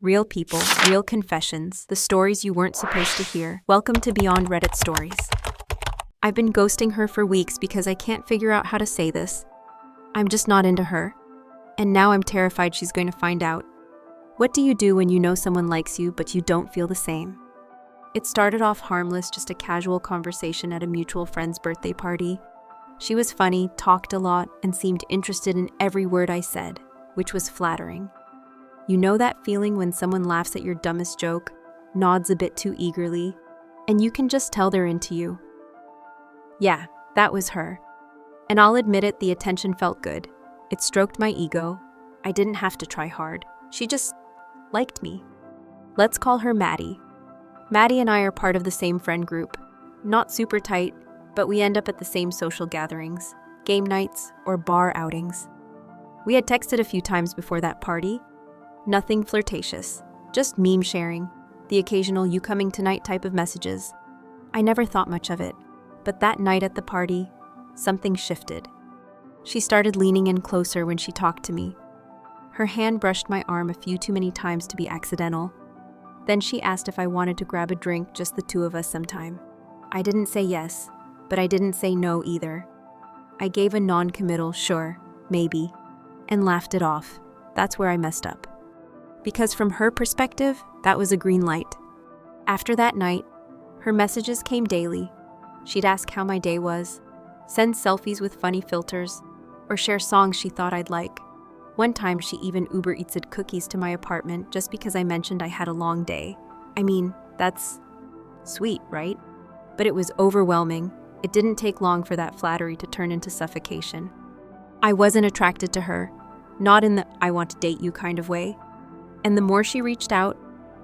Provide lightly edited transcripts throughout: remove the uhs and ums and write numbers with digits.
Real people, real confessions, the stories you weren't supposed to hear. Welcome to Beyond Reddit Stories. I've been ghosting her for weeks because I can't figure out how to say this. I'm just not into her. And now I'm terrified she's going to find out. What do you do when you know someone likes you but you don't feel the same? It started off harmless, just a casual conversation at a mutual friend's birthday party. She was funny, talked a lot, and seemed interested in every word I said, which was flattering. You know that feeling when someone laughs at your dumbest joke, nods a bit too eagerly, and you can just tell they're into you? Yeah, that was her. And I'll admit it, the attention felt good. It stroked my ego. I didn't have to try hard. She just liked me. Let's call her Maddie. Maddie and I are part of the same friend group. Not super tight, but we end up at the same social gatherings, game nights, or bar outings. We had texted a few times before that party. Nothing flirtatious, just meme sharing, the occasional "you coming tonight" type of messages. I never thought much of it, but that night at the party, something shifted. She started leaning in closer when she talked to me. Her hand brushed my arm a few too many times to be accidental. Then she asked if I wanted to grab a drink, just the two of us sometime. I didn't say yes, but I didn't say no either. I gave a non-committal "sure, maybe," and laughed it off. That's where I messed up. Because from her perspective, that was a green light. After that night, her messages came daily. She'd ask how my day was, send selfies with funny filters, or share songs she thought I'd like. One time she even Uber Eats'd cookies to my apartment just because I mentioned I had a long day. I mean, that's sweet, right? But it was overwhelming. It didn't take long for that flattery to turn into suffocation. I wasn't attracted to her, not in the "I want to date you" kind of way. And the more she reached out,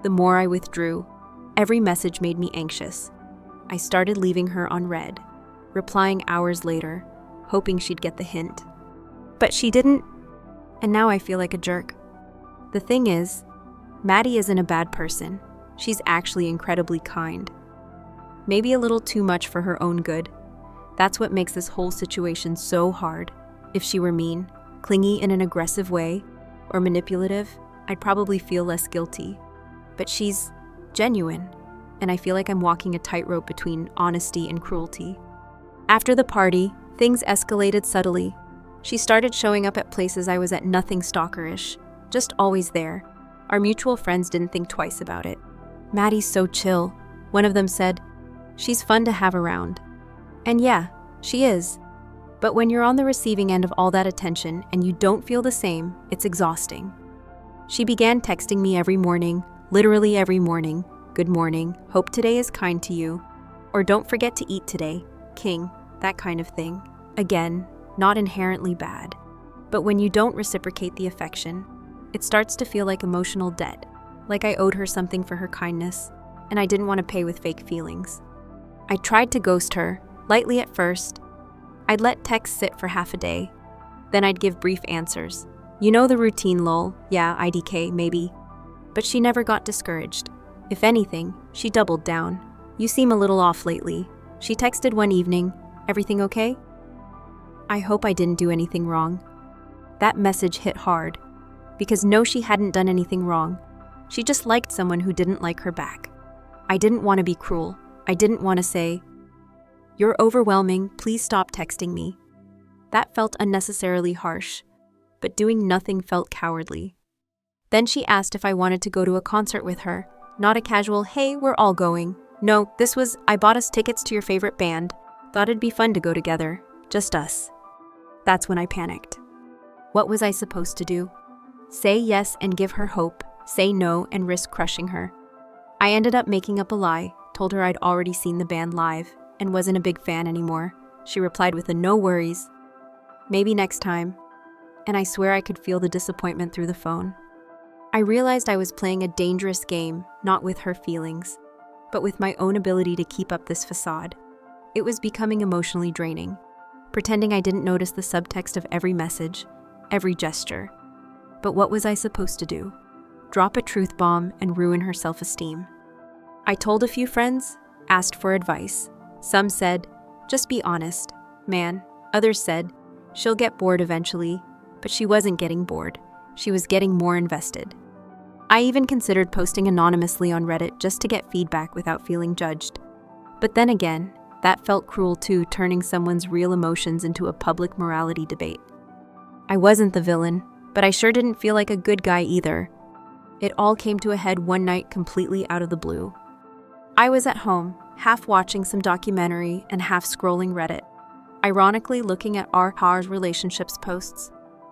the more I withdrew. Every message made me anxious. I started leaving her on read, replying hours later, hoping she'd get the hint. But she didn't, and now I feel like a jerk. The thing is, Maddie isn't a bad person. She's actually incredibly kind. Maybe a little too much for her own good. That's what makes this whole situation so hard. If she were mean, clingy in an aggressive way, or manipulative, I'd probably feel less guilty. But she's genuine, and I feel like I'm walking a tightrope between honesty and cruelty. After the party, things escalated subtly. She started showing up at places I was at, nothing stalkerish, just always there. Our mutual friends didn't think twice about it. "Maddie's so chill," one of them said. "She's fun to have around." And yeah, she is. But when you're on the receiving end of all that attention and you don't feel the same, it's exhausting. She began texting me every morning, literally every morning. "Good morning, hope today is kind to you," or "don't forget to eat today, king," that kind of thing. Again, not inherently bad. But when you don't reciprocate the affection, it starts to feel like emotional debt, like I owed her something for her kindness, and I didn't want to pay with fake feelings. I tried to ghost her, lightly at first. I'd let texts sit for half a day. Then I'd give brief answers. You know the routine, lol, yeah, IDK, maybe. But she never got discouraged. If anything, she doubled down. "You seem a little off lately." She texted one evening, "Everything okay?" I hope I didn't do anything wrong. That message hit hard. Because no, she hadn't done anything wrong. She just liked someone who didn't like her back. I didn't want to be cruel. I didn't want to say, "You're overwhelming, please stop texting me." That felt unnecessarily harsh. But doing nothing felt cowardly. Then she asked if I wanted to go to a concert with her. Not a casual, "Hey, we're all going." No, this was, "I bought us tickets to your favorite band. Thought it'd be fun to go together. Just us." That's when I panicked. What was I supposed to do? Say yes and give her hope, say no and risk crushing her? I ended up making up a lie, told her I'd already seen the band live and wasn't a big fan anymore. She replied with a "no worries, maybe next time." And I swear I could feel the disappointment through the phone. I realized I was playing a dangerous game, not with her feelings, but with my own ability to keep up this facade. It was becoming emotionally draining, pretending I didn't notice the subtext of every message, every gesture. But what was I supposed to do? Drop a truth bomb and ruin her self-esteem? I told a few friends, asked for advice. Some said, "Just be honest, man." Others said, "She'll get bored eventually." But she wasn't getting bored. She was getting more invested. I even considered posting anonymously on Reddit just to get feedback without feeling judged. But then again, that felt cruel too, turning someone's real emotions into a public morality debate. I wasn't the villain, but I sure didn't feel like a good guy either. It all came to a head one night completely out of the blue. I was at home, half watching some documentary and half scrolling Reddit, ironically looking at our relationships posts,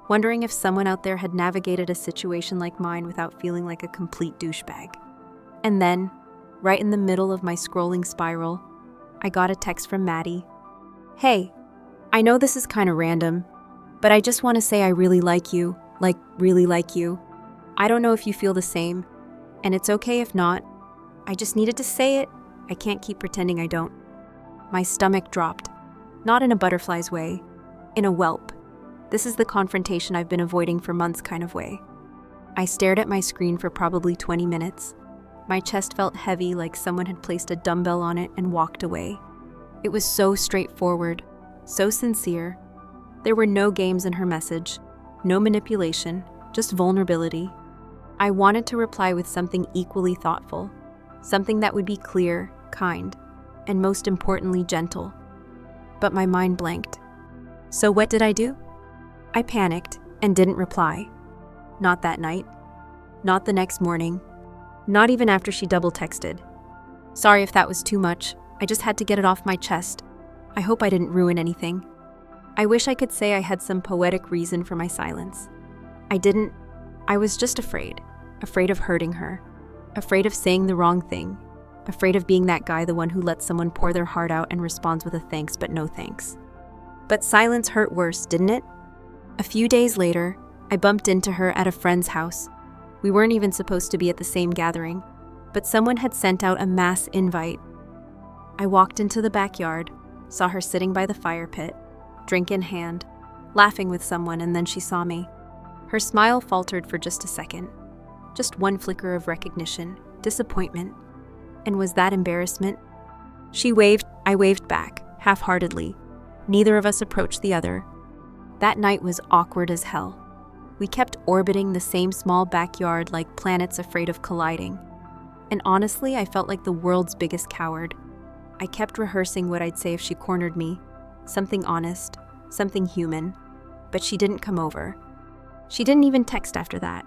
wondering if someone out there had navigated a situation like mine without feeling like a complete douchebag. And then, right in the middle of my scrolling spiral, I got a text from Maddie. "Hey, I know this is kind of random, but I just want to say I really like you, like really like you. I don't know if you feel the same, and it's okay if not. I just needed to say it. I can't keep pretending I don't." My stomach dropped, not in a butterfly's way, in a whelp. This is the confrontation I've been avoiding for months kind of way. I stared at my screen for probably 20 minutes. My chest felt heavy, like someone had placed a dumbbell on it, and walked away. It was so straightforward, so sincere. There were no games in her message, no manipulation, just vulnerability. I wanted to reply with something equally thoughtful, something that would be clear, kind, and most importantly, gentle. But my mind blanked. So what did I do? I panicked and didn't reply. Not that night. Not the next morning. Not even after she double texted. Sorry if that was too much. I just had to get it off my chest. I hope I didn't ruin anything. I wish I could say I had some poetic reason for my silence. I didn't. I was just afraid. Afraid of hurting her. Afraid of saying the wrong thing. Afraid of being that guy, the one who lets someone pour their heart out and responds with a thanks but no thanks. But silence hurt worse, didn't it? A few days later, I bumped into her at a friend's house. We weren't even supposed to be at the same gathering, but someone had sent out a mass invite. I walked into the backyard, saw her sitting by the fire pit, drink in hand, laughing with someone, and then she saw me. Her smile faltered for just a second. Just one flicker of recognition, disappointment. And was that embarrassment? She waved, I waved back, half-heartedly. Neither of us approached the other. That night was awkward as hell. We kept orbiting the same small backyard like planets afraid of colliding. And honestly, I felt like the world's biggest coward. I kept rehearsing what I'd say if she cornered me. Something honest, something human. But she didn't come over. She didn't even text after that.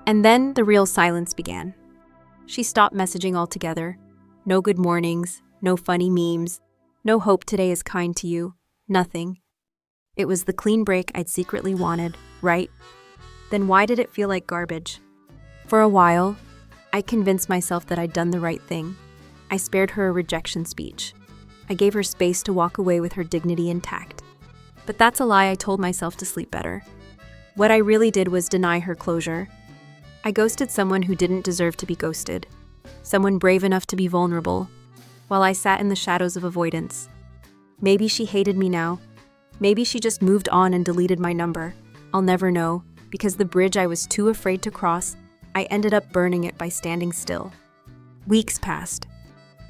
And then the real silence began. She stopped messaging altogether. No good mornings, no funny memes, no hope today is kind to you, nothing. It was the clean break I'd secretly wanted, right? Then why did it feel like garbage? For a while, I convinced myself that I'd done the right thing. I spared her a rejection speech. I gave her space to walk away with her dignity intact. But that's a lie I told myself to sleep better. What I really did was deny her closure. I ghosted someone who didn't deserve to be ghosted. Someone brave enough to be vulnerable, while I sat in the shadows of avoidance. Maybe she hated me now. Maybe she just moved on and deleted my number. I'll never know, because the bridge I was too afraid to cross, I ended up burning it by standing still. Weeks passed.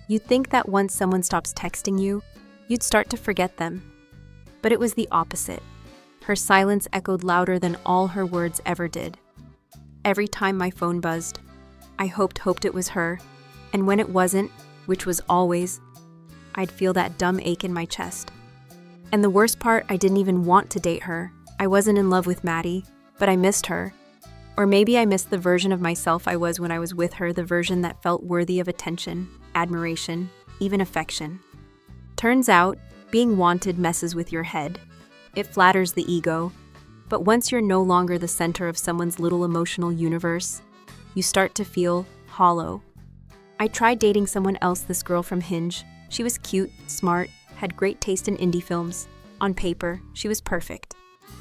You'd think that once someone stops texting you, you'd start to forget them. But it was the opposite. Her silence echoed louder than all her words ever did. Every time my phone buzzed, I hoped it was her, and when it wasn't, which was always, I'd feel that dumb ache in my chest. And the worst part, I didn't even want to date her. I wasn't in love with Maddie, but I missed her. Or maybe I missed the version of myself I was when I was with her, the version that felt worthy of attention, admiration, even affection. Turns out, being wanted messes with your head. It flatters the ego. But once you're no longer the center of someone's little emotional universe, you start to feel hollow. I tried dating someone else, this girl from Hinge. She was cute, smart, had great taste in indie films. On paper, she was perfect.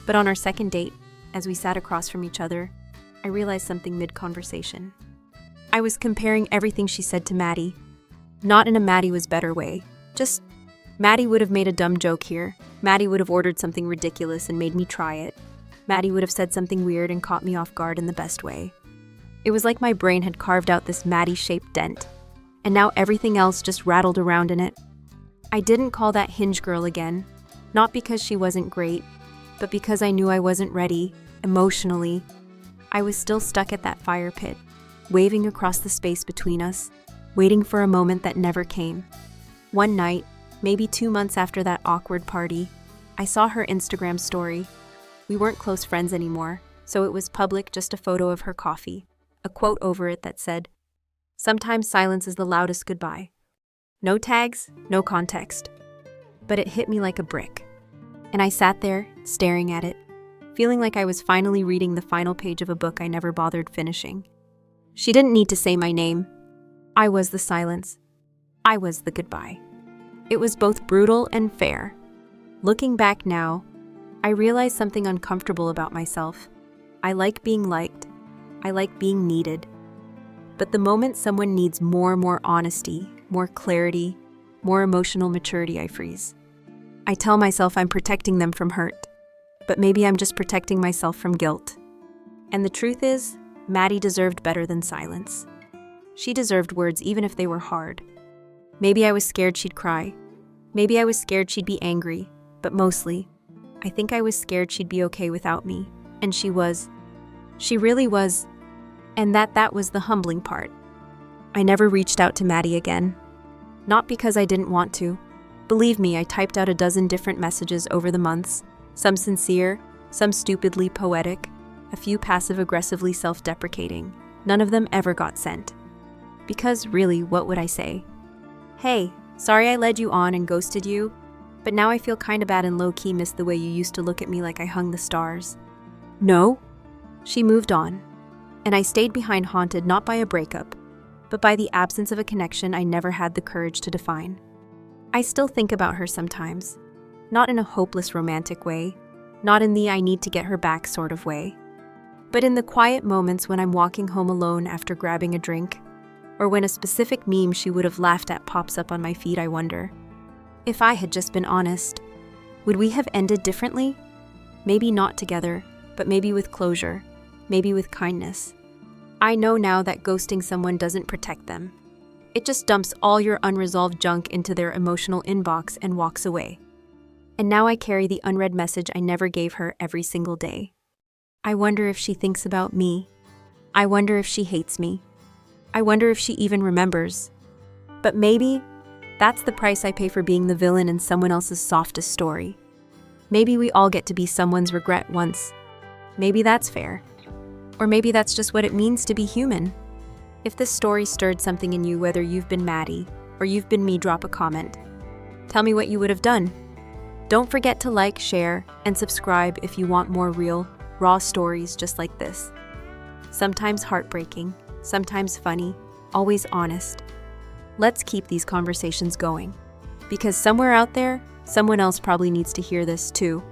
But on our second date, as we sat across from each other, I realized something mid-conversation. I was comparing everything she said to Maddie. Not in a Maddie was better way. Just, Maddie would have made a dumb joke here. Maddie would have ordered something ridiculous and made me try it. Maddie would have said something weird and caught me off guard in the best way. It was like my brain had carved out this Maddie-shaped dent, and now everything else just rattled around in it. I didn't call that Hinge girl again, not because she wasn't great, but because I knew I wasn't ready, emotionally. I was still stuck at that fire pit, waving across the space between us, waiting for a moment that never came. One night, maybe 2 months after that awkward party, I saw her Instagram story. We weren't close friends anymore, so it was public, just a photo of her coffee, a quote over it that said, "Sometimes silence is the loudest goodbye." No tags, no context. But it hit me like a brick. And I sat there, staring at it, feeling like I was finally reading the final page of a book I never bothered finishing. She didn't need to say my name. I was the silence. I was the goodbye. It was both brutal and fair. Looking back now, I realize something uncomfortable about myself. I like being liked. I like being needed. But the moment someone needs more honesty, more clarity, more emotional maturity, I freeze. I tell myself I'm protecting them from hurt, but maybe I'm just protecting myself from guilt. And the truth is, Maddie deserved better than silence. She deserved words even if they were hard. Maybe I was scared she'd cry. Maybe I was scared she'd be angry, but mostly, I think I was scared she'd be okay without me. And she was. She really was. And that was the humbling part. I never reached out to Maddie again. Not because I didn't want to. Believe me, I typed out a dozen different messages over the months, some sincere, some stupidly poetic, a few passive-aggressively self-deprecating. None of them ever got sent. Because really, what would I say? Hey, sorry I led you on and ghosted you, but now I feel kinda bad and low-key miss the way you used to look at me like I hung the stars. No? She moved on, and I stayed behind, haunted not by a breakup, but by the absence of a connection I never had the courage to define. I still think about her sometimes, not in a hopeless romantic way, not in the I need to get her back sort of way, but in the quiet moments when I'm walking home alone after grabbing a drink, or when a specific meme she would have laughed at pops up on my feed. I wonder, if I had just been honest, would we have ended differently? Maybe not together, but maybe with closure, maybe with kindness. I know now that ghosting someone doesn't protect them. It just dumps all your unresolved junk into their emotional inbox and walks away. And now I carry the unread message I never gave her every single day. I wonder if she thinks about me. I wonder if she hates me. I wonder if she even remembers. But maybe that's the price I pay for being the villain in someone else's softest story. Maybe we all get to be someone's regret once. Maybe that's fair. Or maybe that's just what it means to be human. If this story stirred something in you, whether you've been Maddie or you've been me, drop a comment. Tell me what you would have done. Don't forget to like, share, and subscribe if you want more real, raw stories just like this. Sometimes heartbreaking, sometimes funny, always honest. Let's keep these conversations going, because somewhere out there, someone else probably needs to hear this too.